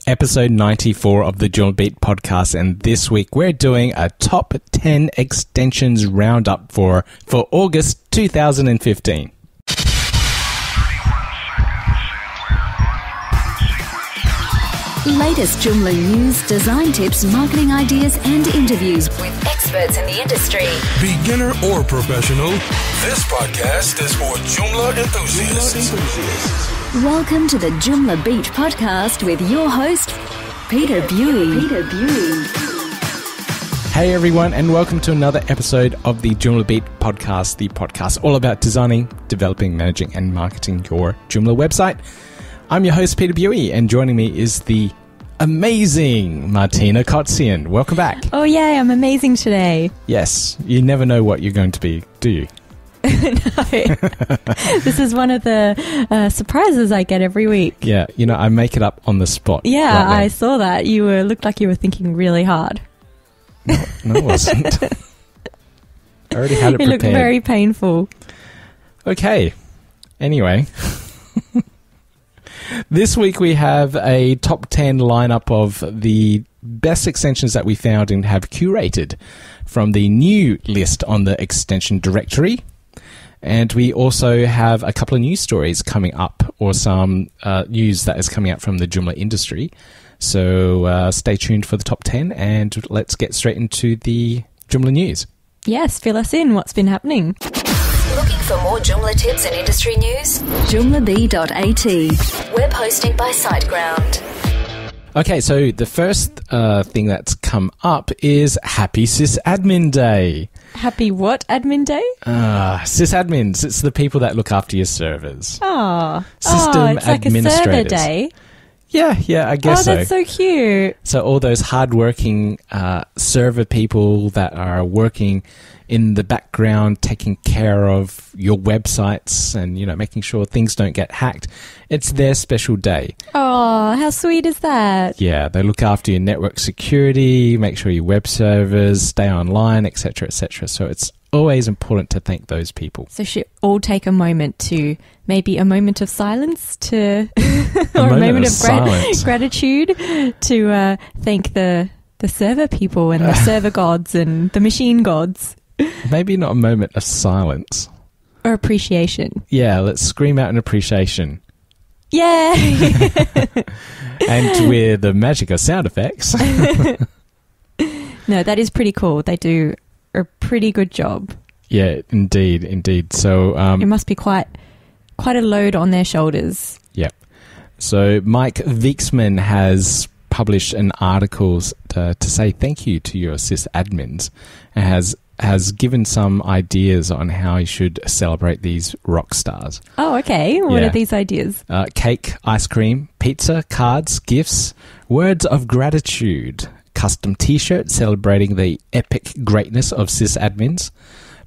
episode 94 of the Joomla Beat podcast, and this week we're doing a top 10 extensions roundup for August 2015. Latest Joomla news, design tips, marketing ideas, and interviews with experts in the industry. Beginner or professional, this podcast is for Joomla enthusiasts. Welcome to the Joomla Beat podcast with your host, Peter Buey. Hey everyone, and welcome to another episode of the Joomla Beat podcast, the podcast all about designing, developing, managing, and marketing your Joomla website. I'm your host, Peter Buey, and joining me is the amazing Martina Kotzian. Welcome back. Oh, yay, I'm amazing today. Yes, you never know what you're going to be, do you? No. This is one of the surprises I get every week. Yeah, you know, I make it up on the spot. Yeah, right I saw that. You looked like you were thinking really hard. No, I wasn't. I already had it prepared. It looked very painful. Okay, anyway. This week we have a top 10 lineup of the best extensions that we found and have curated from the new list on the extension directory. And we also have a couple of news stories coming up, or some news that is coming out from the Joomla industry. So stay tuned for the top 10, and let's get straight into the Joomla news. Yes, fill us in. What's been happening? Looking for more Joomla tips and industry news? Joomla.at. Web hosting by SiteGround. Okay, so the first thing that's come up is Happy Sysadmin Day. Happy what admin day? Sysadmins. It's the people that look after your servers. Oh, System it's like a administrators. server day. Yeah, I guess so. Oh, that's so cute. So all those hardworking server people that are working in the background, taking care of your websites and, you know, making sure things don't get hacked, it's their special day. Oh, how sweet is that? Yeah, they look after your network security, make sure your web servers stay online, etc., etc. So it's always important to thank those people. So should all take a moment to, maybe a moment of silence to, or a moment of gratitude to thank the server people and the server gods and the machine gods. Maybe not a moment of silence. Or appreciation. Yeah, let's scream out an appreciation. Yay! And with the magic of sound effects. No, that is pretty cool. They do a pretty good job. Yeah, indeed. So it must be quite a load on their shoulders. Yeah. So Mike Viksman has published an article to say thank you to your sysadmins, and has given some ideas on how you should celebrate these rock stars. Oh, okay. What are these ideas? Cake, ice cream, pizza, cards, gifts, words of gratitude, custom t-shirts celebrating the epic greatness of sysadmins,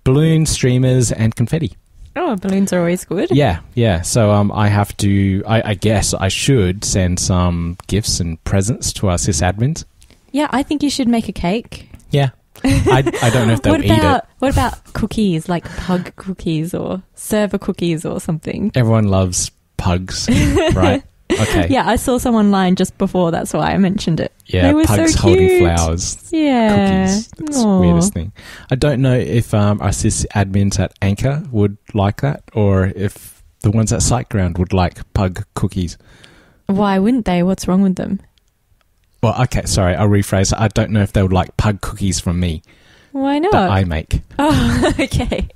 balloons, streamers, and confetti. Oh, balloons are always good. Yeah. So I guess I should send some gifts and presents to our sysadmins. Yeah, I think you should make a cake. Yeah. I don't know if they'll eat it. What about cookies, like pug cookies or server cookies or something? Everyone loves pugs, right? Okay. Yeah, I saw some online just before, that's why I mentioned it. Yeah, they were pugs so holding cute. flowers. Yeah. Cookies. That's the weirdest thing. I don't know if our sysadmins at Anchor would like that, or if the ones at SiteGround would like pug cookies. Why wouldn't they? What's wrong with them? Well, okay, sorry, I'll rephrase. I don't know if they would like pug cookies from me. Why not? That I make. Oh, okay.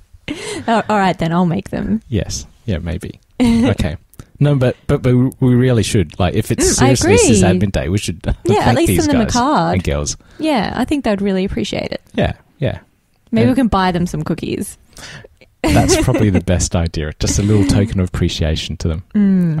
Oh, all right, then I'll make them. Yes. Yeah, maybe. Okay. No, but we really should. Like, if it's seriously Sysadmin Day, we should thank at least these send them a guys card. and girls. Yeah, I think they'd really appreciate it. Yeah. Maybe we can buy them some cookies. That's probably the best idea. Just a little token of appreciation to them.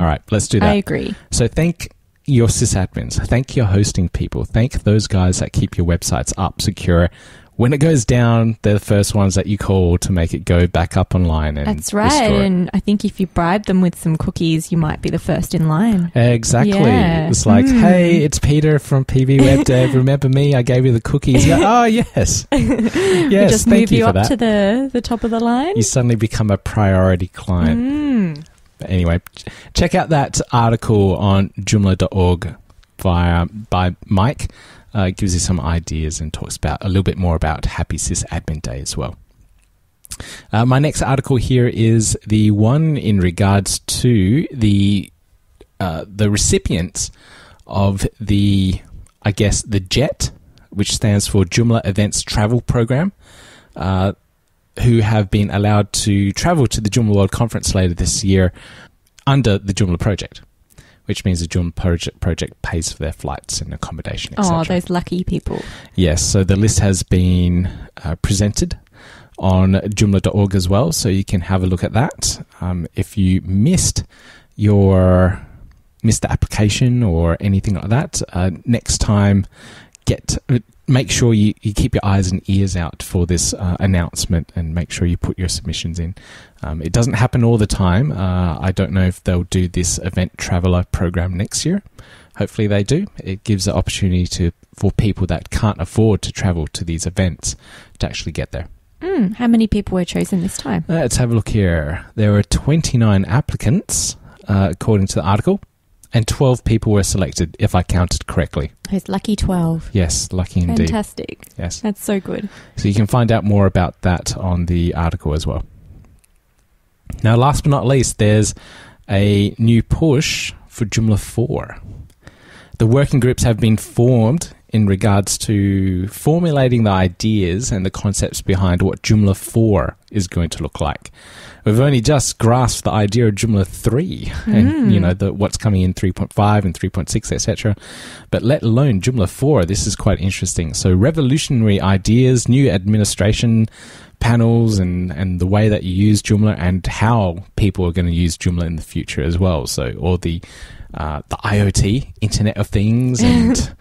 All right, let's do that. I agree. So thank your sysadmins. Thank your hosting people. Thank those guys that keep your websites up, secure. When it goes down, they're the first ones that you call to make it go back up online. And that's right. restore it. And I think if you bribe them with some cookies, you might be the first in line. Exactly. Yeah. It's like, hey, it's Peter from PV Web Dev. Remember me? I gave you the cookies. You go, oh, yes. Yes, just thank move you you for up that. to the top of the line. You suddenly become a priority client. But anyway, check out that article on Joomla.org by Mike. Gives you some ideas and talks about a little bit more about Happy Sysadmin Day as well. My next article here is the one in regards to the recipients of the JET, which stands for Joomla Events Travel Program, who have been allowed to travel to the Joomla World Conference later this year under the Joomla project, which means the Joomla project pays for their flights and accommodation, etc. Oh, those lucky people. Yes, so the list has been presented on joomla.org as well, so you can have a look at that. If you missed the application or anything like that, next time make sure you keep your eyes and ears out for this announcement and make sure you put your submissions in. It doesn't happen all the time. I don't know if they'll do this event traveler program next year. Hopefully they do. It gives the opportunity for people that can't afford to travel to these events to actually get there. How many people were chosen this time? Let's have a look here. There were 29 applicants, according to the article, and 12 people were selected, if I counted correctly. Those lucky 12. Yes, lucky indeed. Fantastic. Yes. That's so good. So you can find out more about that on the article as well. Now, last but not least, there's a new push for Joomla 4. The working groups have been formed in regards to formulating the ideas and the concepts behind what Joomla 4 is going to look like. We've only just grasped the idea of Joomla 3 and, what's coming in 3.5 and 3.6, etc. But let alone Joomla 4, this is quite interesting. So revolutionary ideas, new administration panels and the way that you use Joomla and how people are going to use Joomla in the future as well. So all the IoT, Internet of Things, and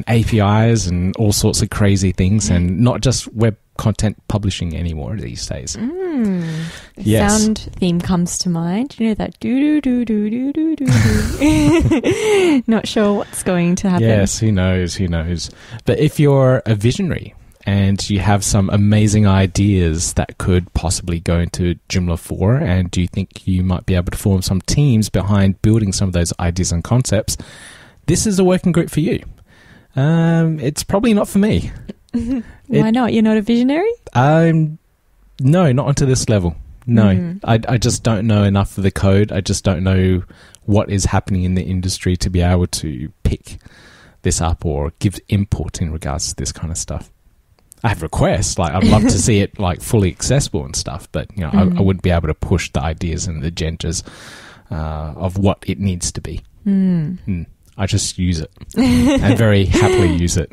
APIs and all sorts of crazy things, and not just web content publishing anymore these days. Yes. Sound theme comes to mind. You know that do-do-do-do-do-do-do. Not sure what's going to happen. Yes, who knows. But if you're a visionary and you have some amazing ideas that could possibly go into Joomla 4, and do you think you might be able to form some teams behind building some of those ideas and concepts, this is a working group for you. It's probably not for me. Why not? You're not a visionary? No, not onto this level. No, I just don't know enough of the code. I just don't know what is happening in the industry to be able to pick this up or give input in regards to this kind of stuff. I have requests, like I'd love to see it like fully accessible and stuff, but I wouldn't be able to push the ideas and the agendas of what it needs to be. I just use it and very happily use it.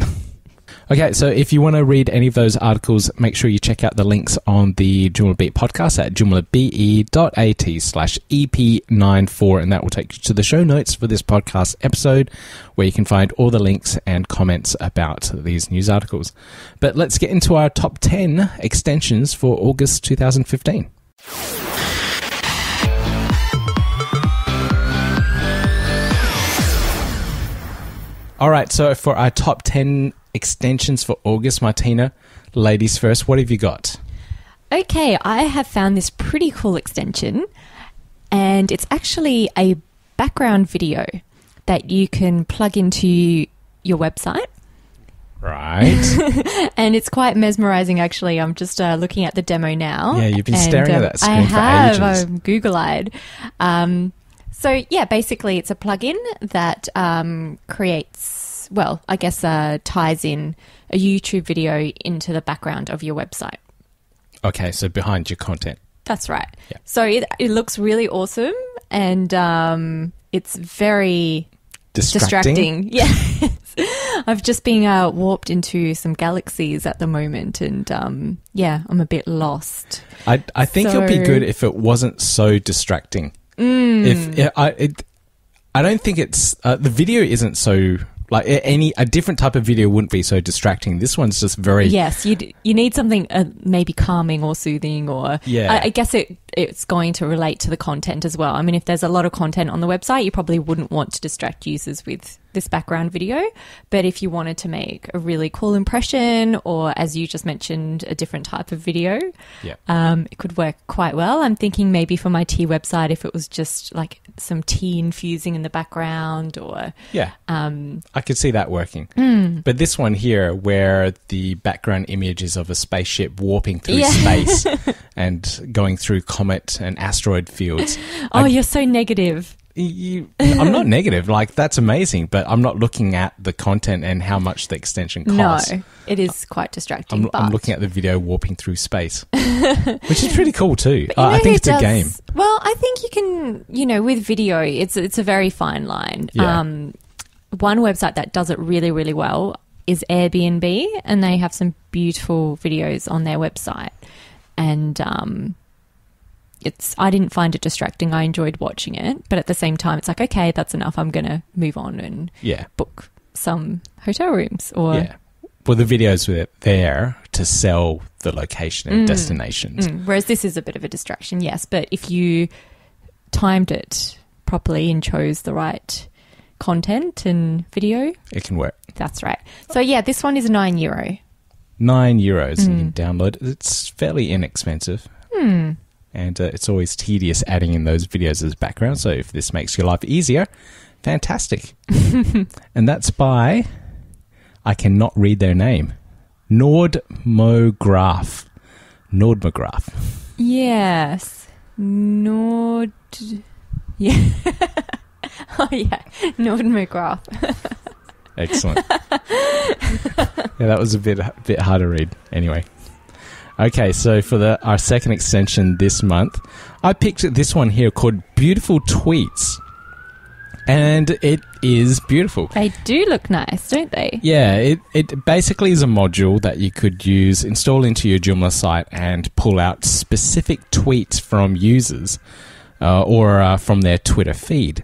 Okay, so if you want to read any of those articles, make sure you check out the links on the Joomla Beat podcast at joomlabe.at/EP94, and that will take you to the show notes for this podcast episode, where you can find all the links and comments about these news articles. But let's get into our top 10 extensions for August 2015. All right, so for our top 10 extensions for August, Martina, ladies first, what have you got? Okay, I have found this pretty cool extension, and it's actually a background video that you can plug into your website. Right. And it's quite mesmerizing, actually. I'm just looking at the demo now. Yeah, you've been staring at that screen for ages. I'm Google-eyed. So, yeah, basically it's a plugin that creates, ties in a YouTube video into the background of your website. Okay, so behind your content. That's right. Yeah. So it looks really awesome, and it's very distracting. Yes. I've just been warped into some galaxies at the moment, and I'm a bit lost. I think it'd be good if it wasn't so distracting. I don't think it's the video isn't so like a different type of video wouldn't be so distracting. This one's just very you need something maybe calming or soothing, or I guess it it's going to relate to the content as well. I mean, if there's a lot of content on the website, you probably wouldn't want to distract users with this background video. But if you wanted to make a really cool impression, or as you just mentioned, a different type of video, it could work quite well. I'm thinking maybe for my tea website, if it was just like some tea infusing in the background, or I could see that working. But this one here, where the background image is of a spaceship warping through space and going through comet and asteroid fields. You're so negative. I'm not negative. Like, that's amazing, but I'm not looking at the content and how much the extension costs. No, it is quite distracting. I'm looking at the video warping through space, which is pretty cool too. I think it's a game. Well, I think you can, with video, it's a very fine line. Yeah. One website that does it really, really well is Airbnb, and they have some beautiful videos on their website. And I didn't find it distracting. I enjoyed watching it, but at the same time, it's like, okay, that's enough. I'm going to move on and book some hotel rooms. Well, the videos were there to sell the location and destinations. Whereas this is a bit of a distraction, yes. But if you timed it properly and chose the right content and video, it can work. That's right. So yeah, this one is €9. €9 and you can download it. It's fairly inexpensive. And it's always tedious adding in those videos as background. So if this makes your life easier, fantastic. And that's by, I cannot read their name, Nordmograph. Yes. Yeah. Oh, yeah. Nordmograph. Excellent. That was a bit hard to read. Anyway. Okay, so for our second extension this month, I picked this one here called Beautiful Tweets. And it is beautiful. They do look nice, don't they? Yeah, it basically is a module that you could use, install into your Joomla site and pull out specific tweets from users or from their Twitter feed.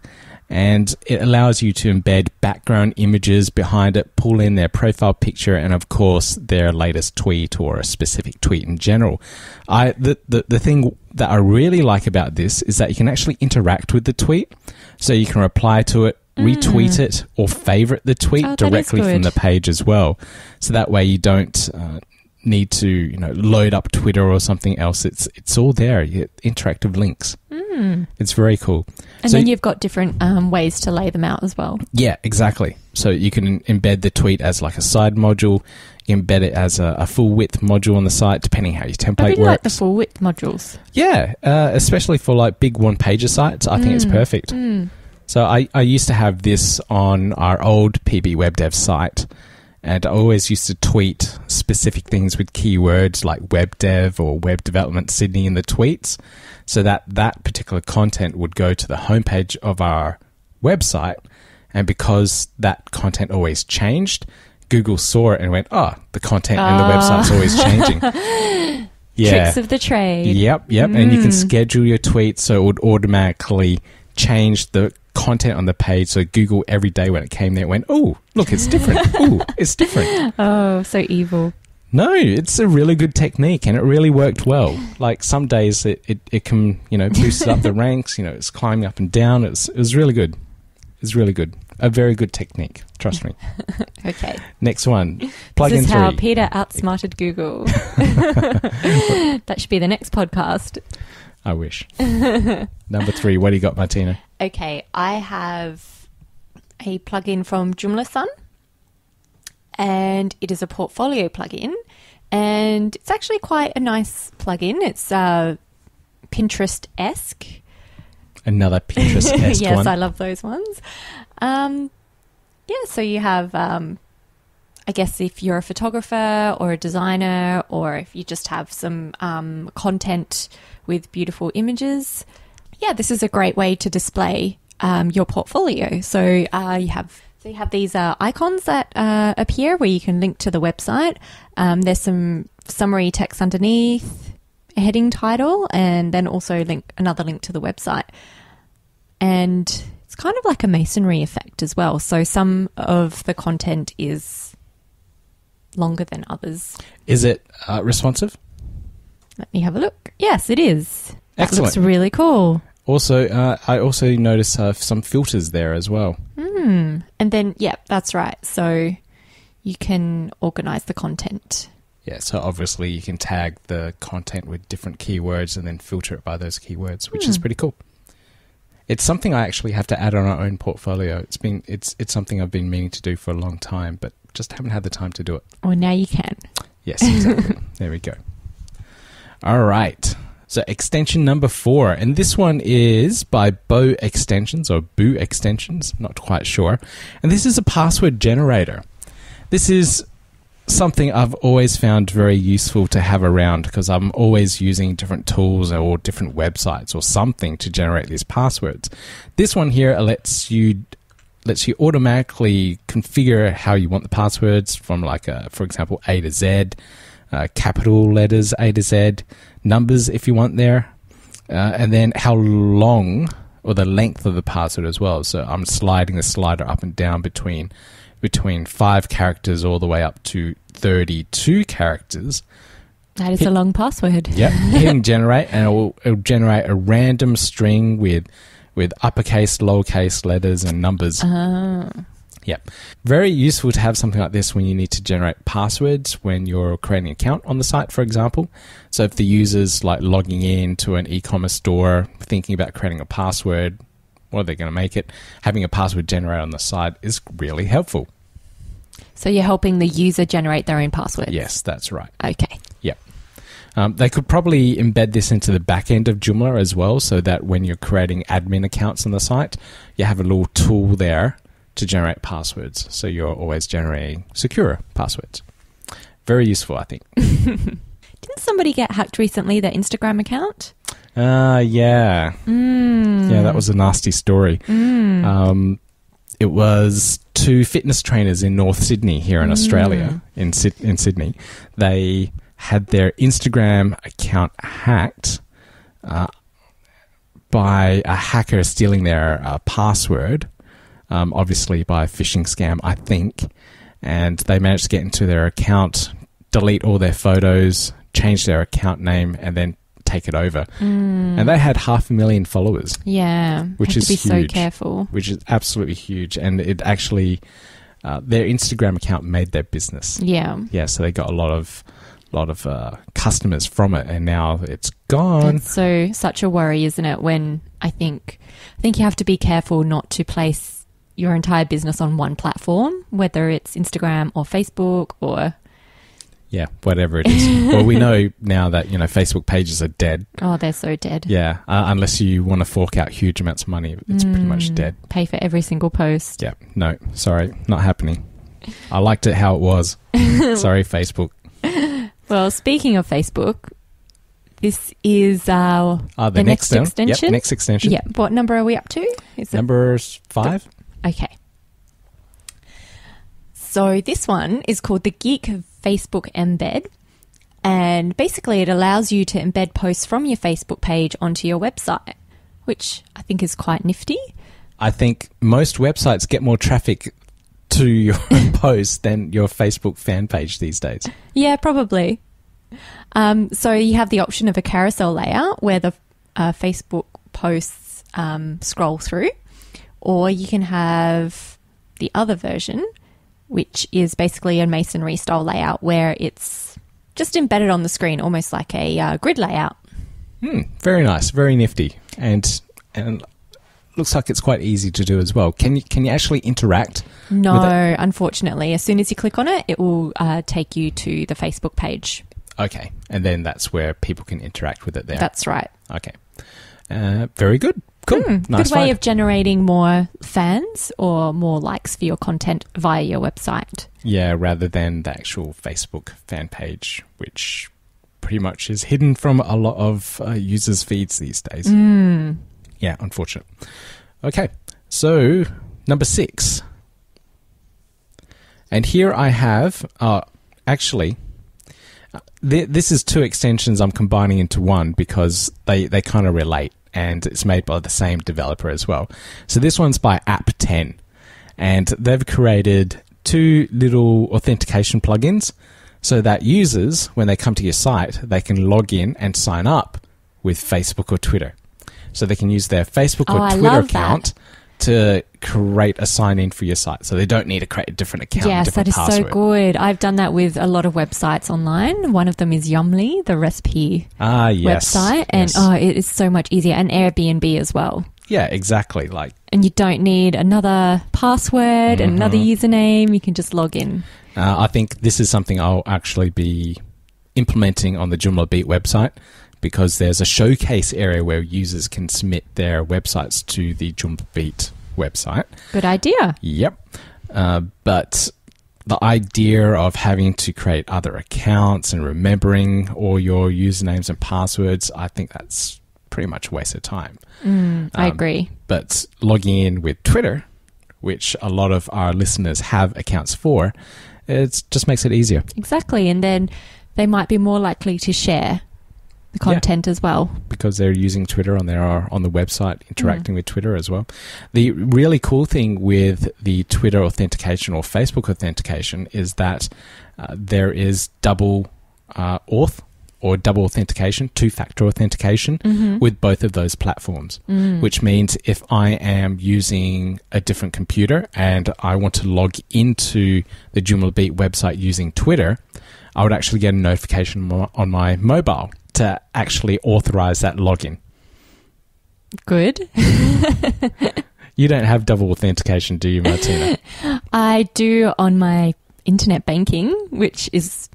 And it allows you to embed background images behind it, pull in their profile picture, and of course their latest tweet or a specific tweet in general. The thing that I really like about this is that you can actually interact with the tweet. So you can reply to it, retweet it, or favorite the tweet directly from the page as well. So that way you don't need to load up Twitter or something else. It's all there. You get interactive links. It's very cool. And then you've got different ways to lay them out as well. Yeah, exactly. So you can embed the tweet as like a side module, embed it as a full width module on the site, depending how your template works. I really like the full width modules. Yeah, especially for like big one-pager sites, I think it's perfect. So I used to have this on our old PB Web Dev site, and I always used to tweet specific things with keywords like web dev or web development Sydney in the tweets, so that particular content would go to the homepage of our website. And because that content always changed, Google saw it and went, the content in the website's always changing. Tricks of the trade. Yep. And you can schedule your tweets so it would automatically change the content on the page. So Google every day when it came there went, oh, look, it's different. Oh, it's different. Oh, so evil. No, it's a really good technique and it really worked well. Like some days it can, boost up the ranks, it's climbing up and down. It was really good. It's really good. A very good technique. Trust me. Okay. Next one. Plugin 3. This is how Peter outsmarted Google. That should be the next podcast. I wish. Number 3. What do you got, Martina? Okay. I have a plugin from Joomla Sun. And it is a portfolio plugin. And it's actually quite a nice plugin. It's Pinterest-esque. Another Pinterest-esque yes, one. I love those ones. So you have, I guess if you're a photographer or a designer, or if you just have some content with beautiful images, this is a great way to display your portfolio. So you have these icons that appear where you can link to the website. There's some summary text underneath, a heading title, and then also another link to the website. And it's kind of like a masonry effect as well. So some of the content is longer than others. Is it responsive? Let me have a look. Yes, it is. That Excellent. looks really cool. Also, I also noticed some filters there as well. And then, yeah, that's right. So you can organize the content. Yeah, so obviously you can tag the content with different keywords and then filter it by those keywords, which is pretty cool. It's something I actually have to add on our own portfolio. It's something I've been meaning to do for a long time, but just haven't had the time to do it. Well, now you can. Yes, exactly. There we go. All right. So extension number 4, and this one is by Bo Extensions or Boo Extensions, not quite sure. And this is a password generator. This is something I've always found very useful to have around because I'm always using different tools or different websites or something to generate these passwords. This one here lets you automatically configure how you want the passwords from for example, A to Z, capital letters A to Z, numbers if you want there, and then how long or the length of the password as well. So I'm sliding the slider up and down between 5 characters all the way up to 32 characters. That is a long password. Yep. Hitting generate, and it'll generate a random string with uppercase, lowercase letters and numbers. Yep. Very useful to have something like this when you need to generate passwords when you're creating an account on the site, for example. So if the user's logging in to an e-commerce store, thinking about creating a password, what are they going to make it? Having a password generator on the side is really helpful. So you're helping the user generate their own password? Yes, that's right. Okay. Yep. They could probably embed this into the back end of Joomla as well, so that when you're creating admin accounts on the site, you have a little tool there to generate passwords. So you're always generating secure passwords. Very useful, I think. Didn't somebody get hacked recently, their Instagram account? Yeah. Yeah, that was a nasty story. It was 2 fitness trainers in North Sydney here in Australia, in Sydney. They had their Instagram account hacked by a hacker stealing their password, obviously by a phishing scam, I think. And they managed to get into their account, delete all their photos, change their account name, and then take it over. And they had 500,000 followers. Yeah. Which is be huge. So careful. Which is absolutely huge. And it actually, their Instagram account made their business. Yeah. Yeah, so they got a lot of customers from it, and now it's gone. That's such a worry, isn't it? When I think you have to be careful not to place your entire business on one platform, whether it's Instagram or Facebook or... Yeah, whatever it is. Well, we know now that, Facebook pages are dead. Oh, they're so dead. Yeah, unless you want to fork out huge amounts of money, it's pretty much dead. Pay for every single post. Yeah, no, sorry, not happening. I liked it how it was. Sorry, Facebook. Well, speaking of Facebook, this is the next extension. Yep, next extension. Yeah, what number are we up to? Number 5. Okay. So this one is called the Geek Facebook Embed, and basically it allows you to embed posts from your Facebook page onto your website, which I think is quite nifty. I think most websites get more traffic to your posts than your Facebook fan page these days. Yeah, probably. So you have the option of a carousel layout where the Facebook posts scroll through, or you can have the other version, which is basically a masonry style layout where it's just embedded on the screen, almost like a grid layout. Very nice, very nifty, and looks like it's quite easy to do as well. Can you actually interact? No, with it? Unfortunately. As soon as you click on it, it will take you to the Facebook page. Okay, and then that's where people can interact with it there. That's right. Okay, very good. Cool. Nice good way find. of generating more fans or more likes for your content via your website. Yeah, rather than the actual Facebook fan page, which pretty much is hidden from a lot of users' feeds these days. Yeah, unfortunate. Okay, so number 6. And here I have, this is 2 extensions I'm combining into one because they kind of relate. And it's made by the same developer as well. So this one's by Ep94, and they've created 2 little authentication plugins so that users, when they come to your site, they can log in and sign up with Facebook or Twitter. So they can use their Facebook or I Twitter love account to create a sign-in for your site. So they don't need to create a different account, Yes, different that is password. so good. I've done that with a lot of websites online. One of them is Joomla, the recipe website. And it is so much easier. And Airbnb as well. Yeah, exactly. And you don't need another password and another username. You can just log in. I think this is something I'll actually be implementing on the Joomla Beat website, because there's a showcase area where users can submit their websites to the Joomla Beat website. Good idea. Yep. But the idea of having to create other accounts and remembering all your usernames and passwords, I think that's pretty much a waste of time. I agree. But logging in with Twitter, which a lot of our listeners have accounts for, it just makes it easier. Exactly. And then they might be more likely to share the content as well, because they're using Twitter on the website, interacting with Twitter as well. The really cool thing with the Twitter authentication or Facebook authentication is that there is double auth or double authentication, two-factor authentication with both of those platforms, which means if I am using a different computer and I want to log into the Joomla Beat website using Twitter, I would actually get a notification on my mobile to actually authorize that login. Good. You don't have double authentication, do you, Martina? I do on my internet banking, which is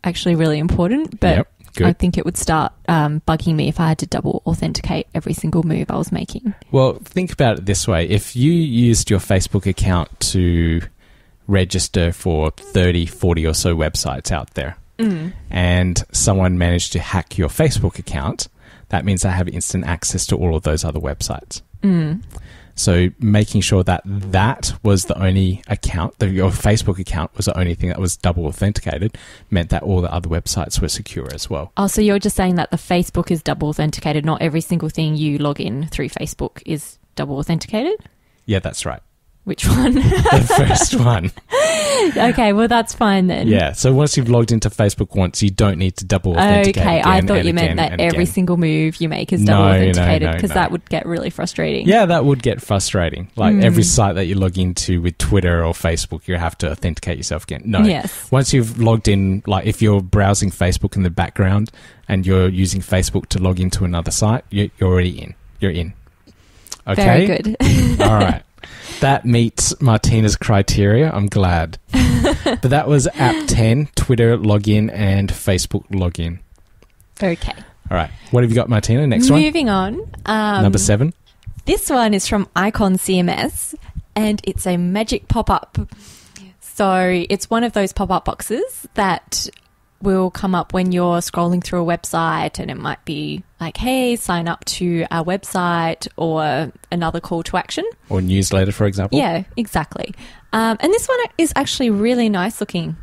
actually really important, but good. I think it would start bugging me if I had to double authenticate every single move I was making. Well, think about it this way. If you used your Facebook account to register for 30, 40 or so websites out there, and someone managed to hack your Facebook account, that means they have instant access to all of those other websites. So making sure that that was the only account, that your Facebook account was the only thing that was double authenticated, meant that all the other websites were secure as well. Oh, so you're just saying that the Facebook is double authenticated, not every single thing you log in through Facebook is double authenticated? Yeah, that's right. Which one? The first one. Okay, well, that's fine then. Yeah, so once you've logged into Facebook once, you don't need to double authenticate again. I thought you meant that every single move you make is double authenticated, because that would get really frustrating. Yeah, that would get frustrating. Like every site that you log into with Twitter or Facebook, you have to authenticate yourself again. No. Yes. Once you've logged in, like if you're browsing Facebook in the background and you're using Facebook to log into another site, you're already in. You're in. Okay? Very good. All right. That meets Martina's criteria. I'm glad. But that was app 10, Twitter login and Facebook login. Okay. All right. What have you got, Martina? Next one? Moving on. Number 7. This one is from Icon CMS, and it's a magic pop-up. So it's one of those pop-up boxes that will come up when you're scrolling through a website, and it might be like, hey, sign up to our website, or another call to action. Or newsletter, for example. Yeah, exactly. And this one is actually really nice looking.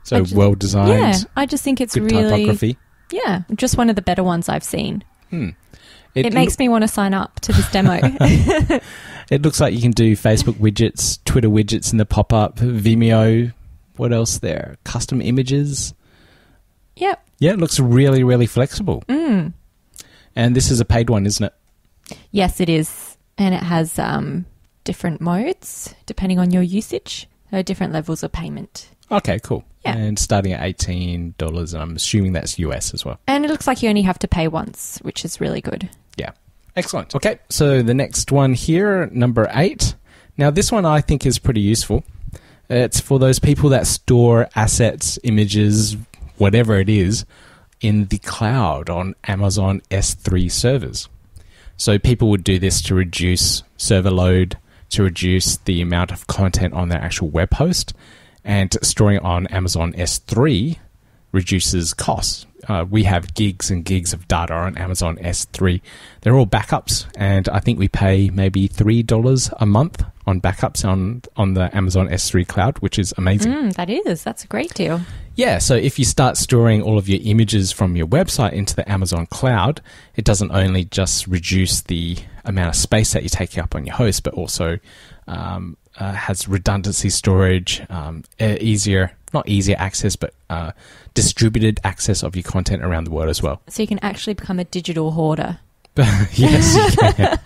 So well designed. Yeah, I just think it's good really... typography. Yeah, just one of the better ones I've seen. It makes me want to sign up to this demo. It looks like you can do Facebook widgets, Twitter widgets in the pop-up, Vimeo. What else there? Custom images. Yep. Yeah, it looks really, really flexible. And this is a paid one, isn't it? Yes, it is. And it has different modes depending on your usage. There are different levels of payment. Okay, cool. Yeah. And starting at $18, and I'm assuming that's US as well. And it looks like you only have to pay once, which is really good. Yeah. Excellent. Okay, so the next one here, number 8. Now, this one I think is pretty useful. It's for those people that store assets, images, whatever it is, in the cloud on Amazon S3 servers. So people would do this to reduce server load, to reduce the amount of content on their actual web host, and storing it on Amazon S3 reduces costs. We have gigs and gigs of data on Amazon S3. They're all backups, and I think we pay maybe $3 a month on backups on the Amazon S3 cloud, which is amazing. That's a great deal. Yeah, so if you start storing all of your images from your website into the Amazon cloud, it doesn't only just reduce the amount of space that you're taking up on your host, but also has redundancy storage, not easier access, but distributed access of your content around the world as well. So you can actually become a digital hoarder. Yes, you can.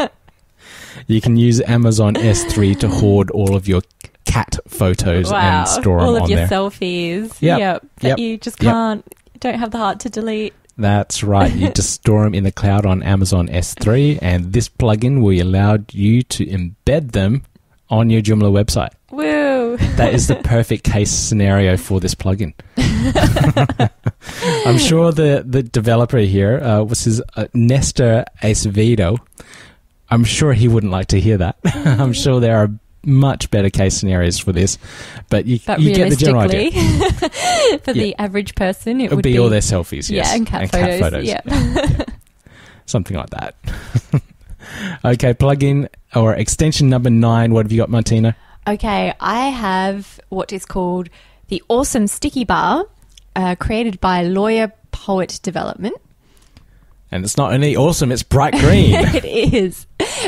You can use Amazon S3 to hoard all of your cat photos and store them on there. All of your selfies. Yep. That you just can't, don't have the heart to delete. That's right. You just store them in the cloud on Amazon S3, and this plugin will allow you to embed them on your Joomla website. Woo! That is the perfect case scenario for this plugin. I'm sure the developer here, this is Nestor Acevedo, I'm sure he wouldn't like to hear that. I'm sure there are much better case scenarios for this, but you get the general idea. For the average person, it would be all their selfies, yes. Yeah, and cat photos. Yeah. Something like that. Okay, plugin or extension number 9. What have you got, Martina? Okay, I have what is called the Awesome Sticky Bar, created by Lawyer Poet Development. And it's not only awesome, it's bright green. It is,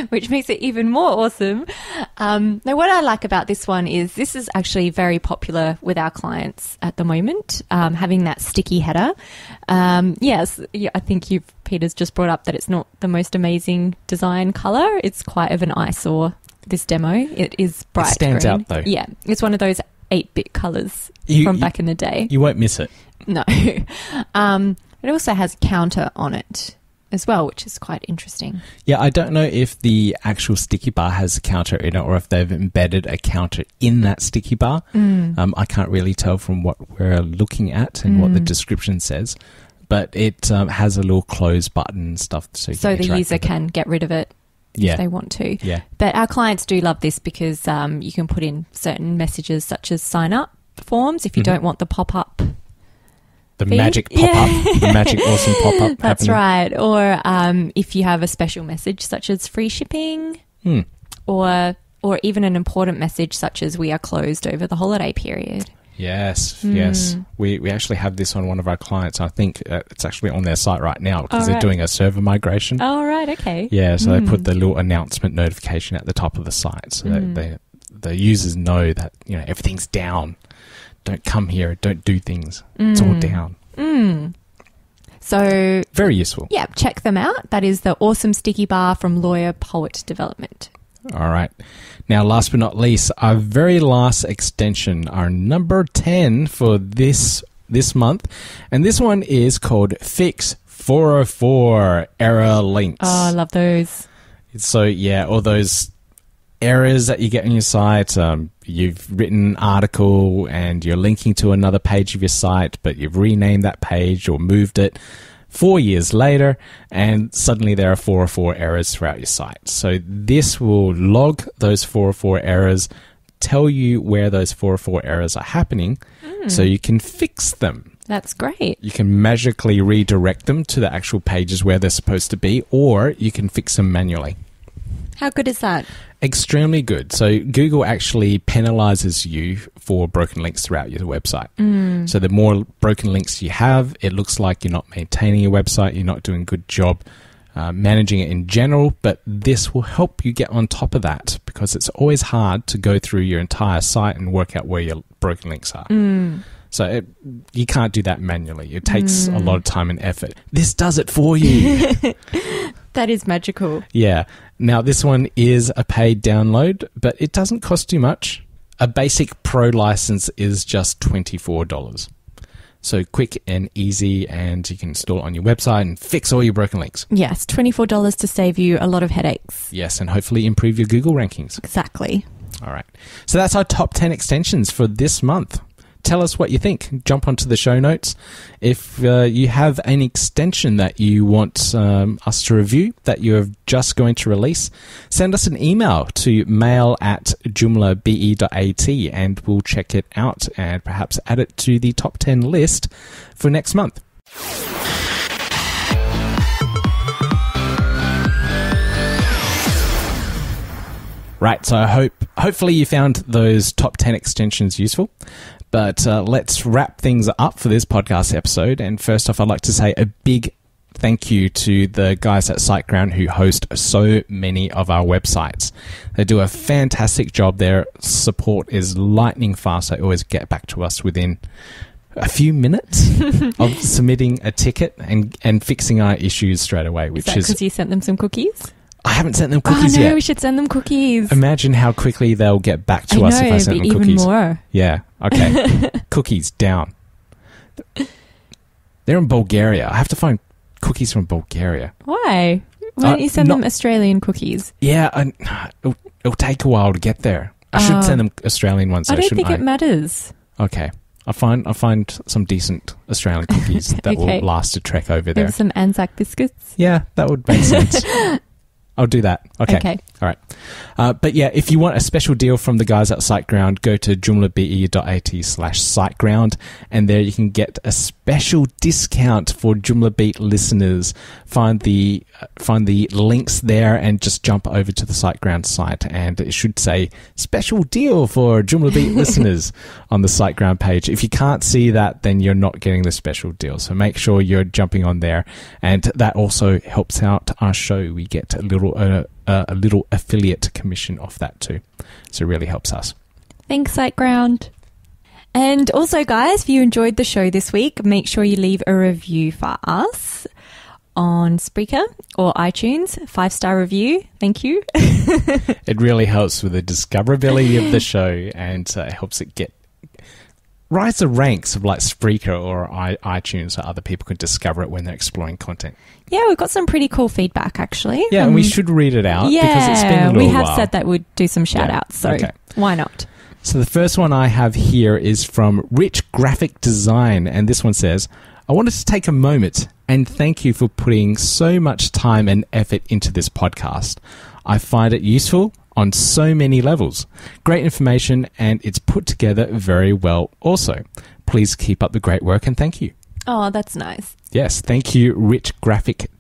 which makes it even more awesome. Now, what I like about this one is this is actually very popular with our clients at the moment, having that sticky header. Yes, I think Peter's just brought up that it's not the most amazing design colour. It's quite of an eyesore, this demo. It is bright green. It stands out, though. Yeah, it's one of those 8-bit colours from back in the day. You won't miss it. No. It also has counter on it as well, which is quite interesting. Yeah, I don't know if the actual sticky bar has a counter in it or if they've embedded a counter in that sticky bar. I can't really tell from what we're looking at and what the description says, but it has a little close button and stuff. So the user can get rid of it if they want to. Yeah. But our clients do love this because you can put in certain messages such as sign up forms if you don't want the pop-up. The magic pop-up, the magic awesome pop-up. That's right. Or if you have a special message such as free shipping, or even an important message such as we are closed over the holiday period. Yes. We actually have this on one of our clients. I think it's actually on their site right now because they're doing a server migration. Oh, right. Okay. Yeah, so they put the little announcement notification at the top of the site so that the users know that everything's down. Don't come here. Don't do things. It's all down. So very useful. Yeah, check them out. That is the Awesome Sticky Bar from Lawyer Poet Development. All right. Now, last but not least, our very last extension, our number 10 for this month, and this one is called Fix 404 Error Links. Oh, I love those. So yeah, all those errors that you get on your site. You've written an article and you're linking to another page of your site, but you've renamed that page or moved it 4 years later, and suddenly there are 404 errors throughout your site. So this will log those 404 errors, tell you where those 404 errors are happening, so you can fix them. That's great. You can magically redirect them to the actual pages where they're supposed to be, or you can fix them manually. How good is that? Extremely good. So Google actually penalizes you for broken links throughout your website. So the more broken links you have, it looks like you're not maintaining your website, you're not doing a good job managing it in general, but this will help you get on top of that because it's always hard to go through your entire site and work out where your broken links are. So you can't do that manually. It takes a lot of time and effort. This does it for you. That is magical. Yeah. Now, this one is a paid download, but it doesn't cost too much. A basic pro license is just $24. So quick and easy, and you can install it on your website and fix all your broken links. Yes, $24 to save you a lot of headaches. Yes, and hopefully improve your Google rankings. Exactly. All right. So that's our top 10 extensions for this month. Tell us what you think. Jump onto the show notes. If you have an extension that you want us to review that you're just going to release, send us an email to mail@joomlabe.at and we'll check it out and perhaps add it to the top 10 list for next month. Right, so hopefully you found those top 10 extensions useful. But let's wrap things up for this podcast episode. And first off, I'd like to say a big thank you to the guys at SiteGround who host so many of our websites. They do a fantastic job. Their support is lightning fast. They always get back to us within a few minutes of submitting a ticket and fixing our issues straight away. Which is because you sent them some cookies? I haven't sent them cookies yet. We should send them cookies. Imagine how quickly they'll get back to us if I send them cookies. Even more. Yeah. Okay. Cookies down. They're in Bulgaria. I have to find cookies from Bulgaria. Why? Why don't you send them Australian cookies? Yeah, it'll take a while to get there. I should send them Australian ones. I don't think it matters. Okay. I'll find some decent Australian cookies that will last a trek over there. Maybe some Anzac biscuits? Yeah, that would make sense. I'll do that. Okay. All right. But yeah, if you want a special deal from the guys at SiteGround, go to joomla.be.at/SiteGround, and there you can get a special discount for Joomla Beat listeners. Find the links there and just jump over to the SiteGround site, and it should say special deal for Joomla Beat listeners on the SiteGround page. If you can't see that, then you're not getting the special deal. So make sure you're jumping on there, and that also helps out our show. We get a little affiliate commission off that too, so it really helps us. Thanks, SiteGround. And also, guys, if you enjoyed the show this week, make sure you leave a review for us on Spreaker or iTunes. 5-star review. Thank you. It really helps with the discoverability of the show, and it helps it rise the ranks of like Spreaker or iTunes, so other people can discover it when they're exploring content. Yeah, we've got some pretty cool feedback, actually. Yeah, and we should read it out because it's been a little while. We have said that we'd do some shout-outs, so why not? So the first one I have here is from Rich Graphic Design, and this one says, I wanted to take a moment and thank you for putting so much time and effort into this podcast. I find it useful on so many levels. Great information, and it's put together very well also. Please keep up the great work, and thank you. Oh, that's nice. Yes, thank you, Rich Graphic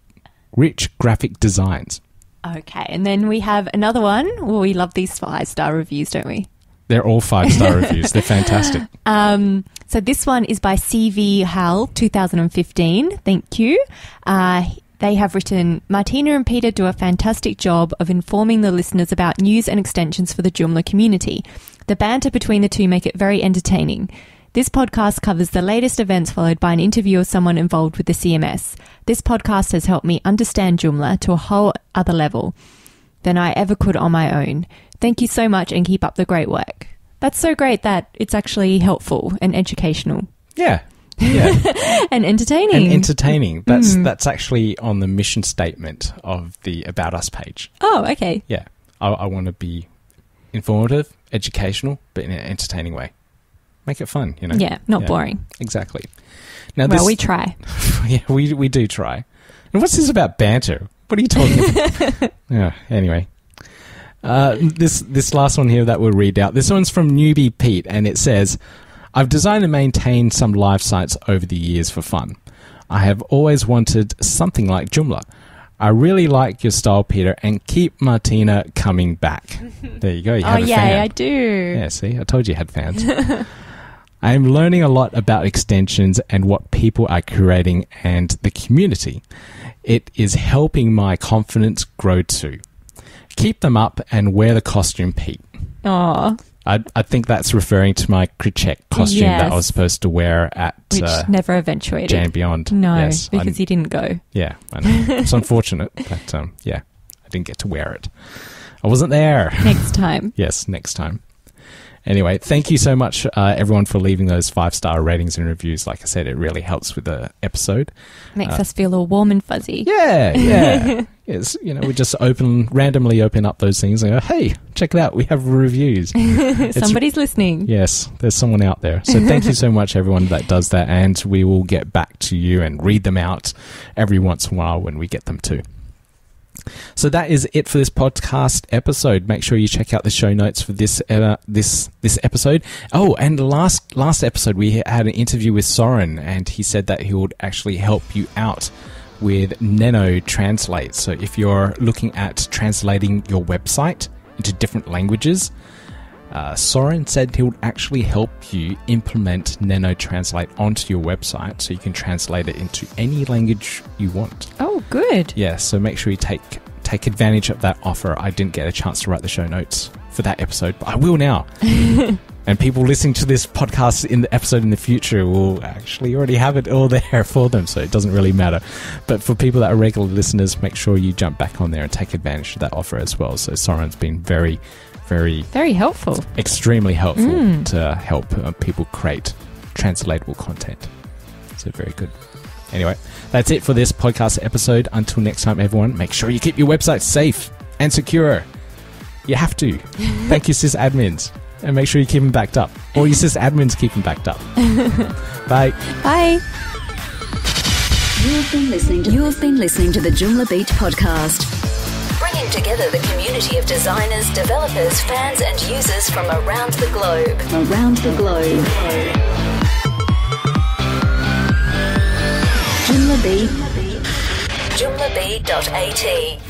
Designs. Okay, and then we have another one. Well, we love these 5-star reviews, don't we? They're all 5-star reviews. They're fantastic. So this one is by CV Hal 2015. Thank you. They have written, Martina and Peter do a fantastic job of informing the listeners about news and extensions for the Joomla community. The banter between the two make it very entertaining. This podcast covers the latest events followed by an interview of someone involved with the CMS. This podcast has helped me understand Joomla to a whole other level than I ever could on my own. Thank you so much and keep up the great work. That's so great that it's actually helpful and educational. Yeah. And entertaining. That's actually on the mission statement of the About Us page. Oh, okay. Yeah. I want to be informative, educational, but in an entertaining way. Make it fun, you know? Yeah, not boring. Exactly. Now, we try. Yeah, we do try. And what's this about banter? What are you talking about? Yeah, anyway. This last one here that we'll read out. This one's from Newbie Pete, and it says, I've designed and maintained some live sites over the years for fun. I have always wanted something like Joomla. I really like your style, Peter, and keep Martina coming back. There you go. You have a fan. I do. Yeah, see? I told you had fans. I am learning a lot about extensions and what people are curating and the community. It is helping my confidence grow too. Keep them up and wear the costume, Pete. Aww. I think that's referring to my Crichet costume that I was supposed to wear at... Which never eventuated. Jan Beyond. No, yes, because you didn't go. Yeah, I know. It's unfortunate, but I didn't get to wear it. I wasn't there. Next time. Yes, next time. Anyway, thank you so much, everyone, for leaving those 5-star ratings and reviews. Like I said, it really helps with the episode. Makes us feel all warm and fuzzy. Yeah. Yes, we just randomly open up those things and go, hey, check it out. We have reviews. Somebody's listening. Yes, there's someone out there. So thank you so much, everyone that does that. And we will get back to you and read them out every once in a while when we get them too. So that is it for this podcast episode. Make sure you check out the show notes for this episode. Oh, and the last episode we had an interview with Soren, and he said that he would actually help you out with Nano Translate. So if you're looking at translating your website into different languages, Soren said he would actually help you implement Nano Translate onto your website so you can translate it into any language you want. Oh, good. Yeah, so make sure you take advantage of that offer. I didn't get a chance to write the show notes for that episode, but I will now. And people listening to this podcast in the episode in the future will actually already have it all there for them, so it doesn't really matter. But for people that are regular listeners, make sure you jump back on there and take advantage of that offer as well. So Soren's been very helpful. Extremely helpful to help people create translatable content. So very good. Anyway, that's it for this podcast episode. Until next time, everyone, make sure you keep your website safe and secure. You have to. Thank you, sysadmins. And make sure you keep them backed up. Or your sysadmins keep them backed up. Bye. Bye. You've been listening to the Joomla Beat podcast, bringing together the community of designers, developers, fans, and users from around the globe. Joomla Beat. Joomla Beat.at